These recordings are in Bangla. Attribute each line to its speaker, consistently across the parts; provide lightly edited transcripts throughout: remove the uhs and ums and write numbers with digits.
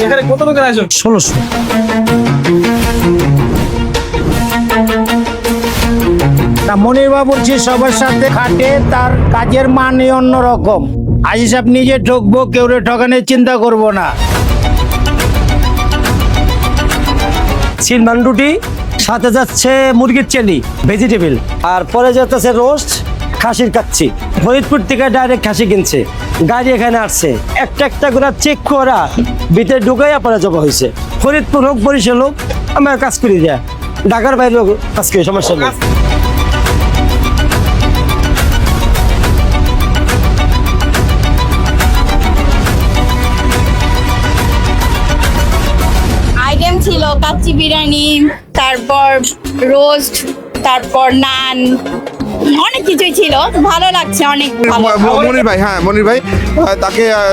Speaker 1: এখানে কত লোকের আয়োজন?
Speaker 2: 1600। মনির বাবুর্চি সবার সাথে খাটে, তার কাজের মানই অন্যরকম। আজিজ সাহেব নিজে ঠকবো, কেউ ঠকানোর চিন্তা করব না। চিনবান রুটি, সাথে যাচ্ছে মুরগির চিলি ভেজিটেবল, আর পরে যাচ্ছে রোস্ট খাসির কাচ্চি। ফরিদপুর থেকে ডাইরেক্ট খাসি কিনছে, গাড়ি এখানে আসছে, একটা একটা করে চেক করা ভিতরে ঢুকাই আপনারা জমা হয়েছে। ফরিদপুর হোক বরিশাল হোক আমরা কাজ করি দেয়, ঢাকার বাইরেও কাজ করি, সমস্যা নেই।
Speaker 3: আইটেম ছিল কাচ্চি বিরিয়ানি, তারপর রোস্ট, তারপর নান, অনেক কিছুই ছিল। ভালো লাগছে, অনেক ভালো।
Speaker 4: মনির ভাই, হ্যাঁ মনির ভাই,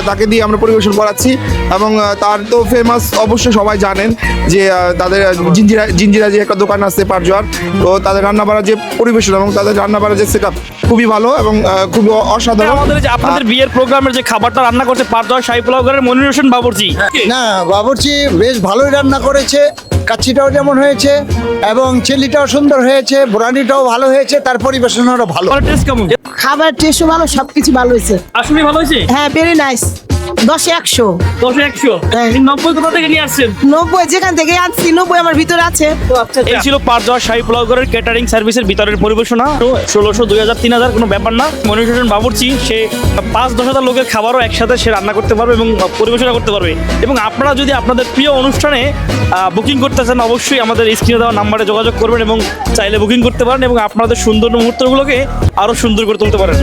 Speaker 4: তাকে দিয়ে আমরা পরিবেশন করাচ্ছি। এবং তার তো ফেমাস অবশ্যই সবাই জানেন যে তাদের জিঞ্জিরা যে একটা দোকান আছে পারজোয়ার, তো তাদের রান্নাবাড়ার যে পরিবেশন এবং তাদের রান্নাবাড়ার যে সেট আপ খুবই ভালো এবং খুবই অসাধারণ।
Speaker 1: আমাদের যে আপনাদের বিয়ের প্রোগ্রামের যে খাবারটা রান্না করছে পারজোয়া শাহী পোলাও ঘরের মনির হোসেন বাবুর্চি।
Speaker 5: না, বাবুর্চি বেশ ভালোই রান্না করেছে, কাচ্চিটাও যেমন হয়েছে এবং চিলিটাও সুন্দর হয়েছে, বোরানিটাও ভালো হয়েছে, তার পরিবেশনাও ভালো।
Speaker 1: টেস্ট কেমন?
Speaker 6: খাবার টেস্টও ভালো, সবকিছু ভালো হয়েছে।
Speaker 1: আসলে ভালো হয়েছে।
Speaker 6: হ্যাঁ, ভেরি নাইস। 10-এ 100।
Speaker 1: 10-এ 100।
Speaker 6: হ্যাঁ।
Speaker 1: 90 কোথা থেকে নিয়ে আসছেন?
Speaker 6: 90 যেখান থেকে আনছি, 90 আমার ভিতরে আছে।
Speaker 1: এই ছিল পারজোয়া শাহী পোলাও ঘরের ক্যাটারিং সার্ভিসের ভিতরের পরিবেশনা। 1600, 2000, 3000 কোনো ব্যাপার না। মনির হোসেন বাবুর্চি সে 5-10 হাজার লোকের খাবারও একসাথে সে রান্না করতে পারবে এবং পরিবেশনা করতে পারবে। এবং আপনারা যদি আপনাদের প্রিয় অনুষ্ঠানে বুকিং করতে চান, অবশ্যই আমাদের স্ক্রিনে দেওয়া নাম্বারে যোগাযোগ করবেন এবং চাইলে বুকিং করতে পারেন এবং আপনাদের সুন্দর মুহূর্তগুলোকে আরও সুন্দর করে তুলতে পারেন।